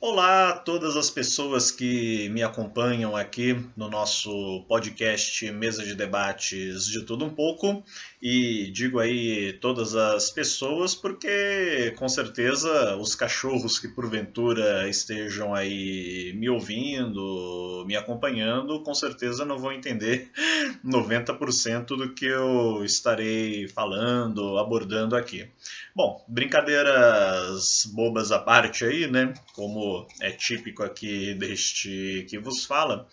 Olá a todas as pessoas que me acompanham aqui no nosso podcast Mesa de Debates de Tudo Um Pouco. E digo aí todas as pessoas porque com certeza os cachorros que porventura estejam aí me ouvindo, me acompanhando, com certeza não vão entender 90% do que eu estarei falando, abordando aqui. Bom, brincadeiras bobas à parte aí, né? Como é típico aqui deste que vos fala,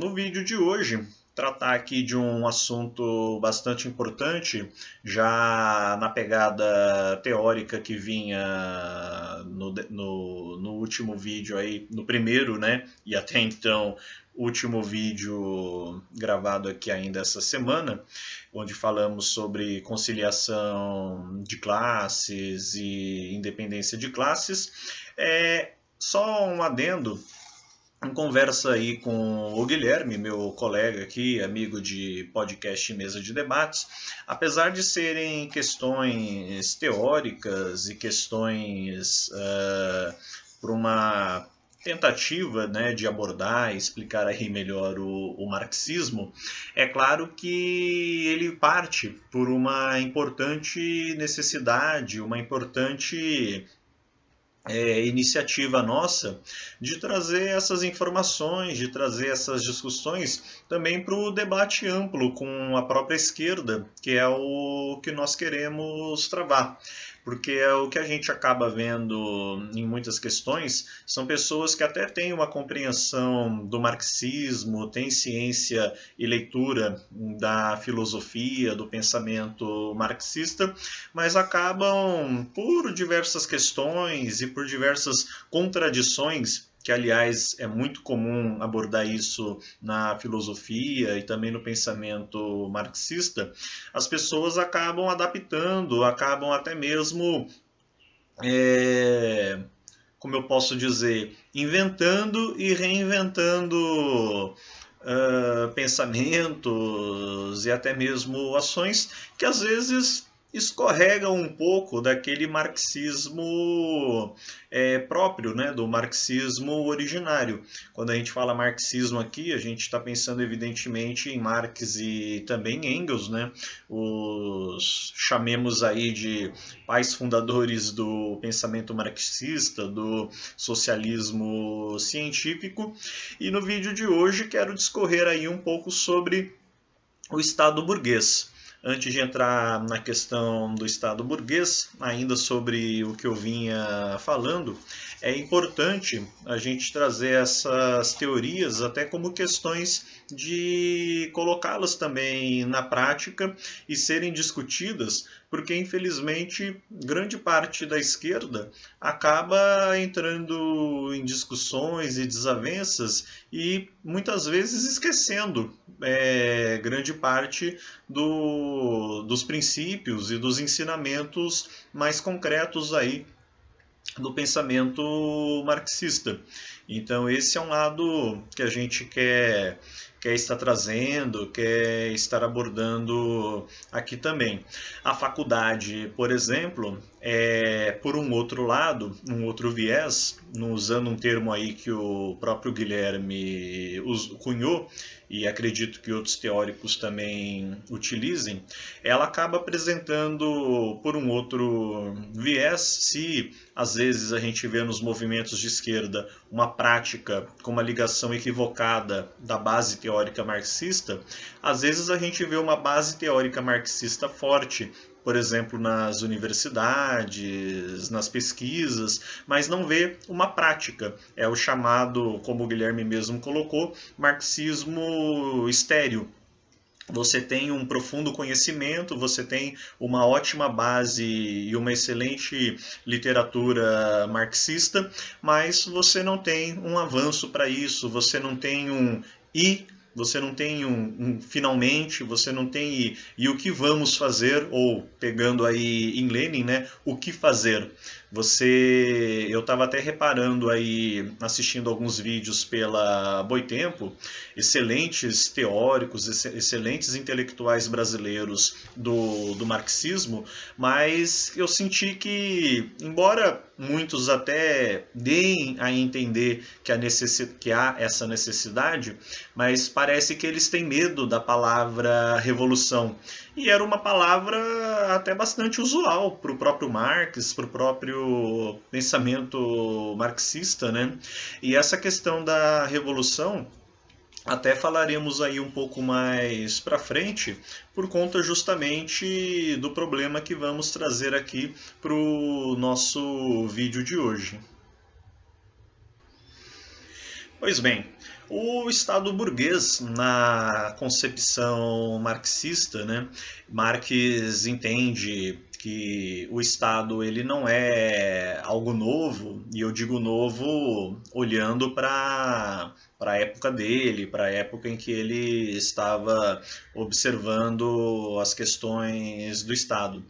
no vídeo de hoje tratar aqui de um assunto bastante importante, já na pegada teórica que vinha no último vídeo aí, no primeiro, né? E até então último vídeo gravado aqui ainda essa semana, onde falamos sobre conciliação de classes e independência de classes. Só um adendo, em conversa aí com o Guilherme, meu colega aqui, amigo de podcast e mesa de debates, apesar de serem questões teóricas e questões por uma tentativa, né, de abordar e explicar aí melhor o marxismo, é claro que ele parte por uma importante necessidade, uma importante iniciativa nossa de trazer essas informações, de trazer essas discussões também para o debate amplo com a própria esquerda, que é o que nós queremos travar. Porque é o que a gente acaba vendo em muitas questões, são pessoas que até têm uma compreensão do marxismo, têm ciência e leitura da filosofia, do pensamento marxista, mas acabam, por diversas questões e por diversas contradições, que aliás é muito comum abordar isso na filosofia e também no pensamento marxista, as pessoas acabam adaptando, acabam até mesmo, como eu posso dizer, inventando e reinventando pensamentos e até mesmo ações que às vezes escorregam um pouco daquele marxismo próprio, né, do marxismo originário. Quando a gente fala marxismo aqui, a gente está pensando evidentemente em Marx e também em Engels, né, os chamemos aí de pais fundadores do pensamento marxista, do socialismo científico. E no vídeo de hoje quero discorrer aí um pouco sobre o Estado burguês. Antes de entrar na questão do Estado burguês, ainda sobre o que eu vinha falando, é importante a gente trazer essas teorias até como questões de colocá-las também na prática e serem discutidas, porque infelizmente grande parte da esquerda acaba entrando em discussões e desavenças e muitas vezes esquecendo grande parte dos princípios e dos ensinamentos mais concretos aí do pensamento marxista. Então esse é um lado que a gente quer estar trazendo, quer estar abordando aqui também. A faculdade, por exemplo, por um outro lado, um outro viés, usando um termo aí que o próprio Guilherme cunhou, e acredito que outros teóricos também utilizem, ela acaba apresentando por um outro viés, se às vezes a gente vê nos movimentos de esquerda uma prática com uma ligação equivocada da base teórica marxista, às vezes a gente vê uma base teórica marxista forte, por exemplo, nas universidades, nas pesquisas, mas não vê uma prática. É o chamado, como o Guilherme mesmo colocou, marxismo estéril. Você tem um profundo conhecimento, você tem uma ótima base e uma excelente literatura marxista, mas você não tem um avanço para isso, você não tem você não tem finalmente, você não tem e o que vamos fazer, ou pegando aí em Lenin, né, o que fazer. Eu estava até reparando aí, assistindo alguns vídeos pela Boitempo, excelentes teóricos, excelentes intelectuais brasileiros do marxismo, mas eu senti que, embora muitos até deem a entender que há essa necessidade, mas parece que eles têm medo da palavra revolução. E era uma palavra até bastante usual para o próprio Marx, para o próprio pensamento marxista, né? E essa questão da revolução até falaremos aí um pouco mais para frente, por conta justamente do problema que vamos trazer aqui para o nosso vídeo de hoje. Pois bem, o Estado burguês, na concepção marxista, né, Marx entende que o Estado ele não é algo novo, e eu digo novo olhando para a época dele, para a época em que ele estava observando as questões do Estado.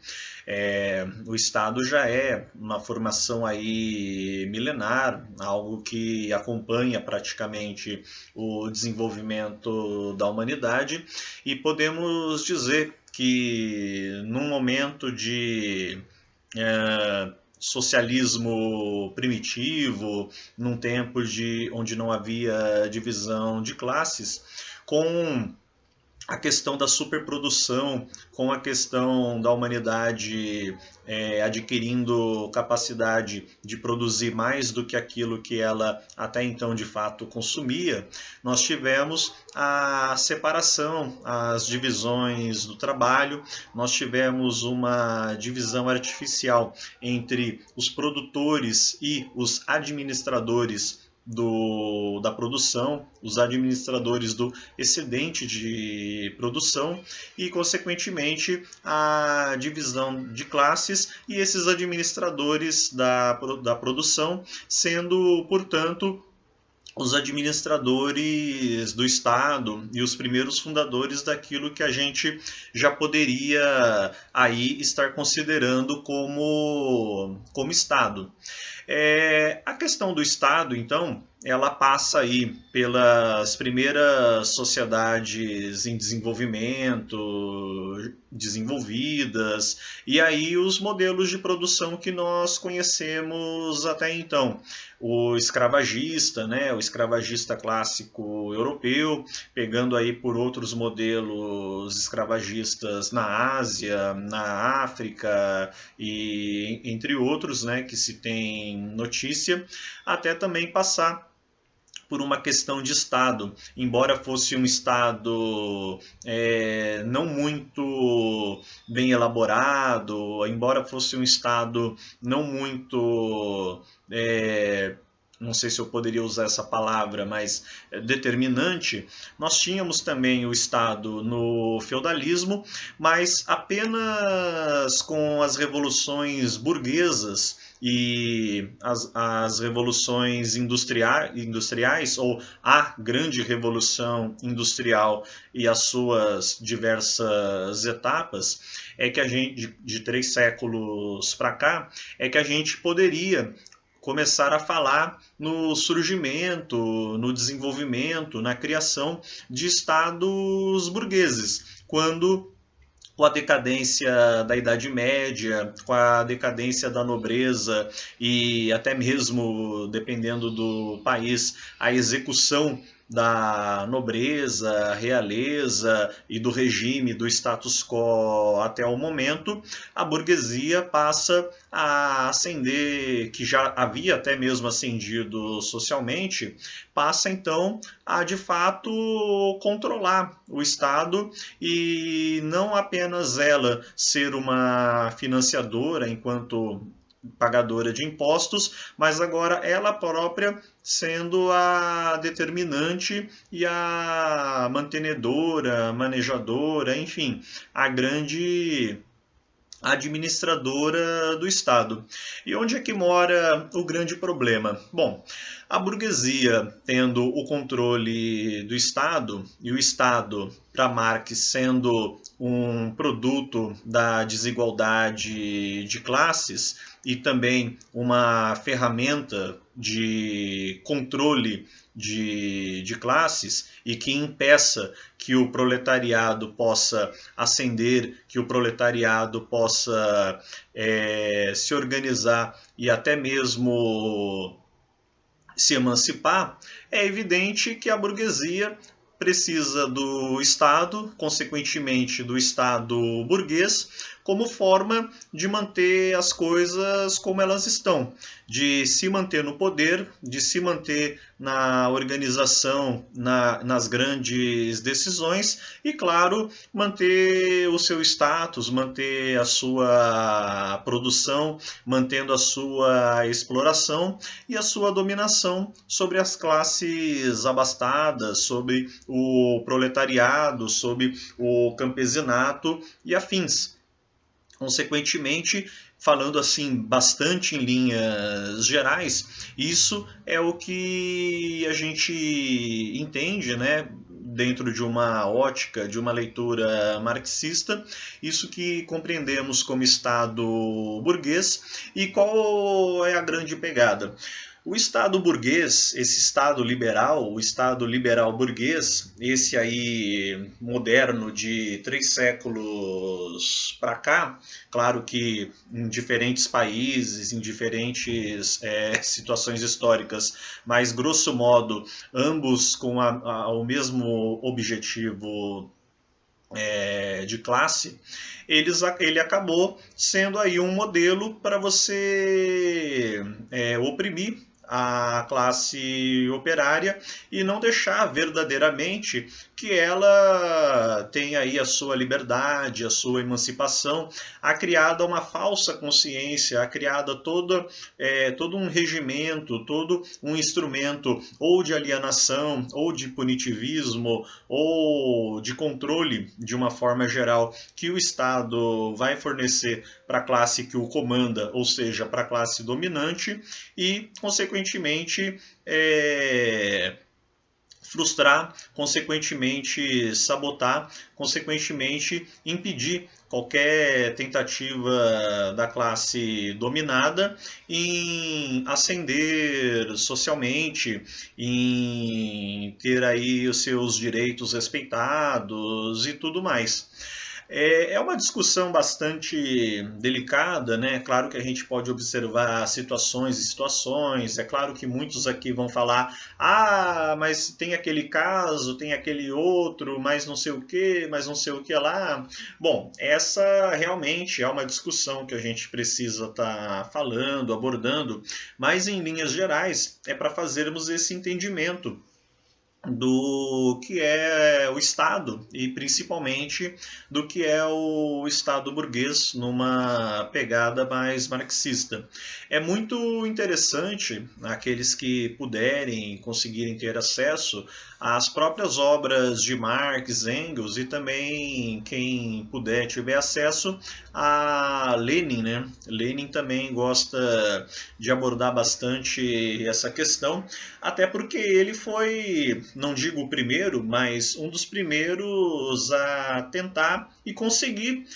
O Estado já é uma formação aí milenar, algo que acompanha praticamente o desenvolvimento da humanidade, e podemos dizer que num momento de socialismo primitivo, num tempo onde não havia divisão de classes, com a questão da superprodução, com a questão da humanidade adquirindo capacidade de produzir mais do que aquilo que ela até então de fato consumia, nós tivemos a separação, as divisões do trabalho, nós tivemos uma divisão artificial entre os produtores e os administradores da produção, os administradores do excedente de produção e, consequentemente, a divisão de classes e esses administradores da produção sendo, portanto, os administradores do Estado e os primeiros fundadores daquilo que a gente já poderia aí estar considerando como Estado. A questão do Estado, então, ela passa aí pelas primeiras sociedades em desenvolvimento, desenvolvidas, e aí os modelos de produção que nós conhecemos até então. O escravagista, né, o escravagista clássico europeu, pegando aí por outros modelos escravagistas na Ásia, na África e entre outros, né, que se tem notícia, até também passar por uma questão de Estado, embora fosse um Estado não muito bem elaborado, embora fosse um Estado não muito não sei se eu poderia usar essa palavra, mas determinante, nós tínhamos também o Estado no feudalismo, mas apenas com as revoluções burguesas e as revoluções industriais, ou a grande revolução industrial e as suas diversas etapas, é que a gente, de 3 séculos para cá, é que a gente poderia começar a falar no surgimento, no desenvolvimento, na criação de estados burgueses, quando com a decadência da Idade Média, com a decadência da nobreza e até mesmo, dependendo do país, a execução da nobreza, realeza e do regime do status quo até o momento, a burguesia passa a ascender, que já havia até mesmo ascendido socialmente, passa então a de fato controlar o Estado e não apenas ela ser uma financiadora enquanto pagadora de impostos, mas agora ela própria sendo a determinante e a mantenedora, manejadora, enfim, a grande administradora do Estado. E onde é que mora o grande problema? Bom, a burguesia tendo o controle do Estado, e o Estado, para Marx, sendo um produto da desigualdade de classes, e também uma ferramenta de controle de classes e que impeça que o proletariado possa ascender, que o proletariado possa se organizar e até mesmo se emancipar, é evidente que a burguesia precisa do Estado, consequentemente do Estado burguês, como forma de manter as coisas como elas estão, de se manter no poder, de se manter na organização, nas grandes decisões e, claro, manter o seu status, manter a sua produção, mantendo a sua exploração e a sua dominação sobre as classes abastadas, sobre o proletariado, sobre o campesinato e afins. Consequentemente, falando assim bastante em linhas gerais, isso é o que a gente entende, né, dentro de uma ótica, de uma leitura marxista, isso que compreendemos como Estado burguês. E qual é a grande pegada? O Estado burguês, esse Estado liberal, o Estado liberal burguês, esse aí moderno de 3 séculos para cá, claro que em diferentes países, em diferentes situações históricas, mas grosso modo ambos com o mesmo objetivo de classe, ele acabou sendo aí um modelo para você oprimir a classe operária e não deixar verdadeiramente que ela tenha aí a sua liberdade, a sua emancipação. Há criada uma falsa consciência, há criada todo um regimento, todo um instrumento ou de alienação, ou de punitivismo, ou de controle de uma forma geral que o Estado vai fornecer para a classe que o comanda, ou seja, para a classe dominante e, consequentemente, frustrar, consequentemente sabotar, consequentemente impedir qualquer tentativa da classe dominada em ascender socialmente, em ter aí os seus direitos respeitados e tudo mais. É uma discussão bastante delicada, né? Claro que a gente pode observar situações e situações. É claro que muitos aqui vão falar: ah, mas tem aquele caso, tem aquele outro, mas não sei o que, mas não sei o que lá. Bom, essa realmente é uma discussão que a gente precisa estar falando, abordando, mas em linhas gerais é para fazermos esse entendimento do que é o Estado e principalmente do que é o Estado burguês numa pegada mais marxista. É muito interessante aqueles que puderem, conseguirem ter acesso às próprias obras de Marx, Engels e também quem puder tiver acesso a Lenin, né? Lenin também gosta de abordar bastante essa questão, até porque ele foi, não digo o primeiro, mas um dos primeiros a tentar e conseguir,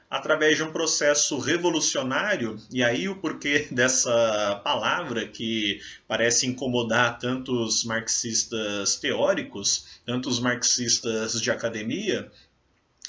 através de um processo revolucionário, e aí o porquê dessa palavra que parece incomodar tantos marxistas teóricos, tantos marxistas de academia,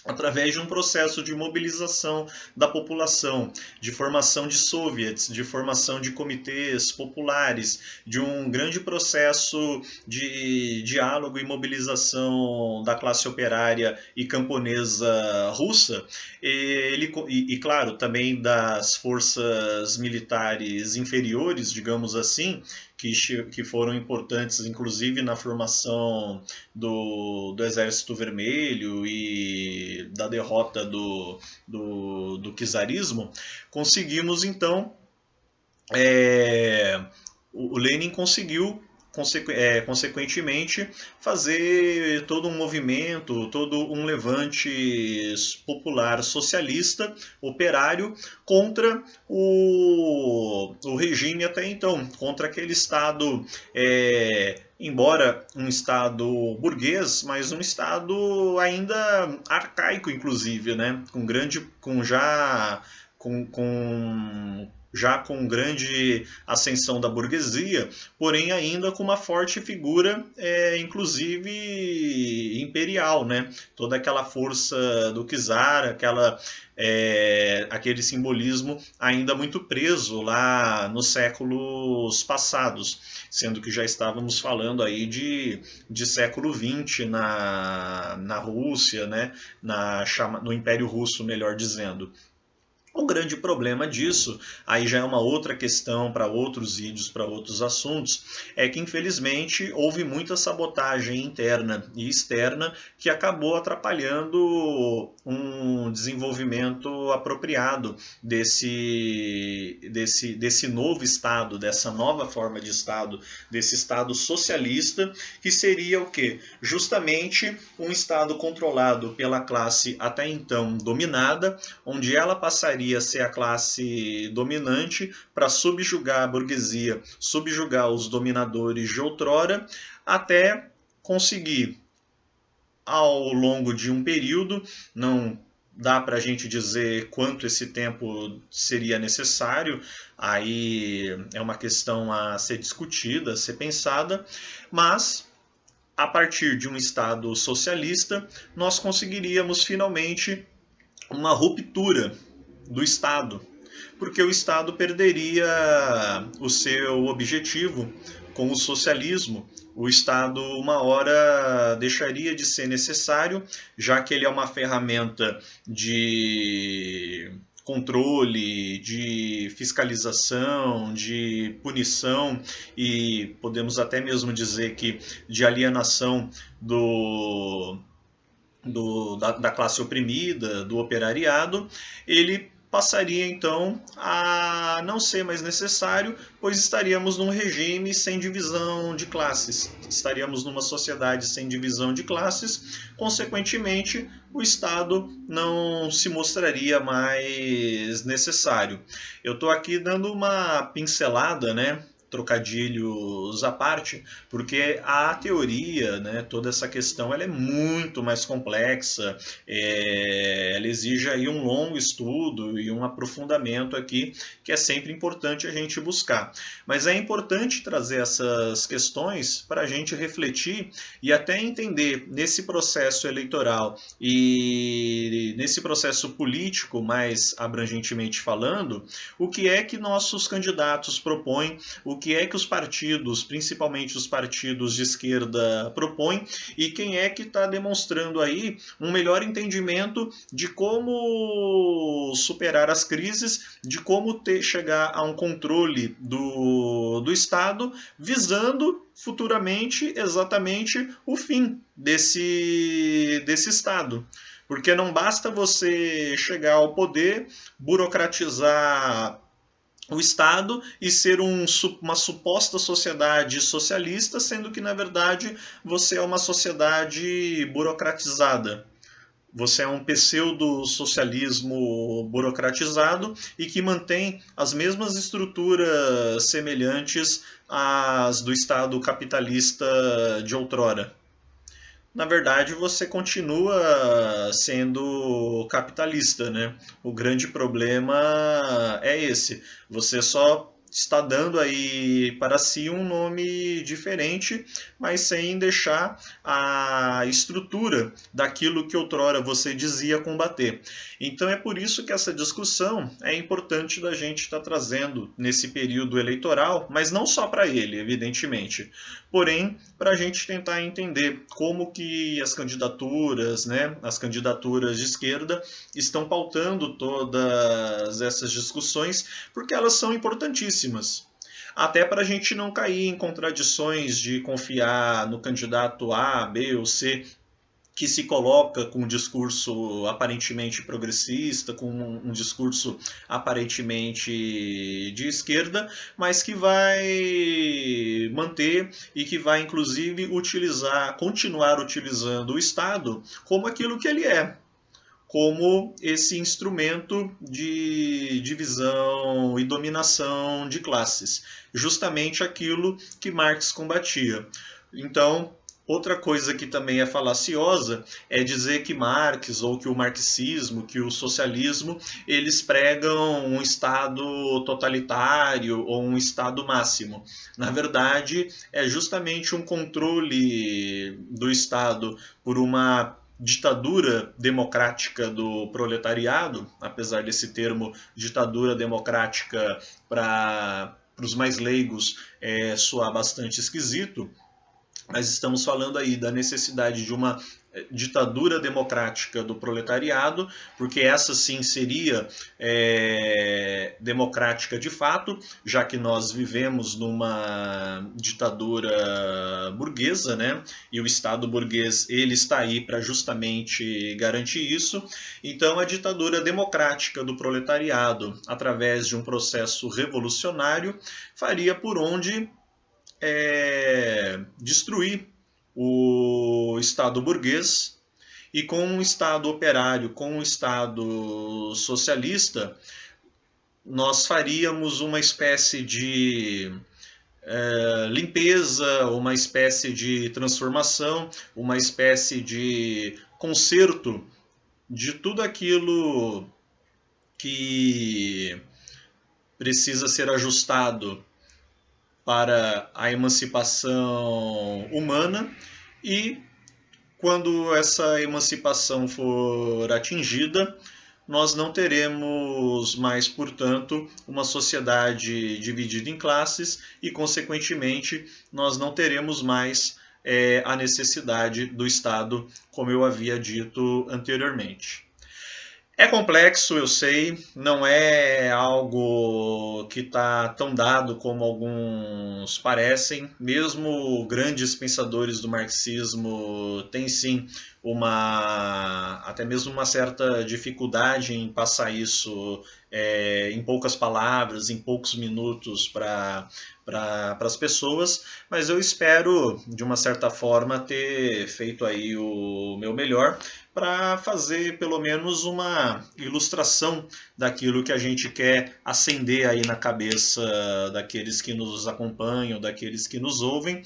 através de um processo de mobilização da população, de formação de soviets, de formação de comitês populares, de um grande processo de diálogo e mobilização da classe operária e camponesa russa, e claro, também das forças militares inferiores, digamos assim, que foram importantes, inclusive, na formação do Exército Vermelho e da derrota do czarismo, conseguimos, então, o Lenin conseguiu, consequentemente, fazer todo um movimento, todo um levante popular socialista, operário, contra o regime até então, contra aquele Estado, embora um Estado burguês, mas um Estado ainda arcaico, inclusive, né? com já já com grande ascensão da burguesia, porém ainda com uma forte figura, inclusive imperial, né? Toda aquela força do czar, aquele simbolismo ainda muito preso lá nos séculos passados, sendo que já estávamos falando aí de século XX na Rússia, né? No Império Russo, melhor dizendo. O grande problema disso, aí já é uma outra questão para outros vídeos, para outros assuntos, é que infelizmente houve muita sabotagem interna e externa que acabou atrapalhando um desenvolvimento apropriado desse novo Estado, dessa nova forma de Estado, desse Estado socialista, que seria o quê? Justamente um Estado controlado pela classe até então dominada, onde ela passaria a ser a classe dominante para subjugar a burguesia, subjugar os dominadores de outrora, até conseguir, ao longo de um período, não dá para a gente dizer quanto esse tempo seria necessário, aí é uma questão a ser discutida, a ser pensada, mas a partir de um Estado socialista, nós conseguiríamos finalmente uma ruptura do Estado, porque o Estado perderia o seu objetivo com o socialismo. O Estado, uma hora, deixaria de ser necessário, já que ele é uma ferramenta de controle, de fiscalização, de punição e podemos até mesmo dizer que de alienação da classe oprimida, do operariado, ele passaria então a não ser mais necessário, pois estaríamos num regime sem divisão de classes, estaríamos numa sociedade sem divisão de classes, consequentemente o Estado não se mostraria mais necessário. Eu estou aqui dando uma pincelada, né? Trocadilhos à parte, porque a teoria, né, toda essa questão, ela é muito mais complexa, ela exige aí um longo estudo e um aprofundamento aqui, que é sempre importante a gente buscar. Mas é importante trazer essas questões para a gente refletir e até entender nesse processo eleitoral e nesse processo político, mais abrangentemente falando, o que é que nossos candidatos propõem, o que é que os partidos, principalmente os partidos de esquerda, propõem e quem é que está demonstrando aí um melhor entendimento de como superar as crises, de como chegar a um controle do Estado, visando futuramente exatamente o fim desse Estado. Porque não basta você chegar ao poder, burocratizar o Estado e ser uma suposta sociedade socialista, sendo que, na verdade, você é uma sociedade burocratizada. Você é um pseudo-socialismo burocratizado e que mantém as mesmas estruturas semelhantes às do Estado capitalista de outrora. Na verdade, você continua sendo capitalista, né? O grande problema é esse. Você só está dando aí para si um nome diferente, mas sem deixar a estrutura daquilo que outrora você dizia combater. Então é por isso que essa discussão é importante da gente estar trazendo nesse período eleitoral, mas não só para ele, evidentemente, porém para a gente tentar entender como que as candidaturas, né, as candidaturas de esquerda estão pautando todas essas discussões, porque elas são importantíssimas. Até para a gente não cair em contradições de confiar no candidato A, B ou C, que se coloca com um discurso aparentemente progressista, com um discurso aparentemente de esquerda, mas que vai manter e que vai inclusive continuar utilizando o Estado como aquilo que ele é, como esse instrumento de divisão e dominação de classes, justamente aquilo que Marx combatia. Então, Outra coisa que também é falaciosa é dizer que Marx ou que o marxismo, que o socialismo, eles pregam um Estado totalitário ou um Estado máximo. Na verdade, é justamente um controle do Estado por uma ditadura democrática do proletariado, apesar desse termo ditadura democrática para os mais leigos soar bastante esquisito, mas estamos falando aí da necessidade de uma ditadura democrática do proletariado, porque essa sim seria democrática de fato, já que nós vivemos numa ditadura burguesa, né? E o Estado burguês ele está aí para justamente garantir isso. Então, a ditadura democrática do proletariado, através de um processo revolucionário, faria por onde destruir o Estado burguês e com um Estado operário, com um Estado socialista, nós faríamos uma espécie de limpeza, uma espécie de transformação, uma espécie de conserto de tudo aquilo que precisa ser ajustado para a emancipação humana e quando essa emancipação for atingida, nós não teremos mais, portanto, uma sociedade dividida em classes e, consequentemente, nós não teremos mais a necessidade do Estado, como eu havia dito anteriormente. É complexo, eu sei, não é algo que está tão dado como alguns parecem. Mesmo grandes pensadores do marxismo têm sim até mesmo uma certa dificuldade em passar isso em poucas palavras, em poucos minutos para as pessoas, mas eu espero, de uma certa forma, ter feito aí o meu melhor para fazer pelo menos uma ilustração daquilo que a gente quer acender aí na cabeça daqueles que nos acompanham, daqueles que nos ouvem,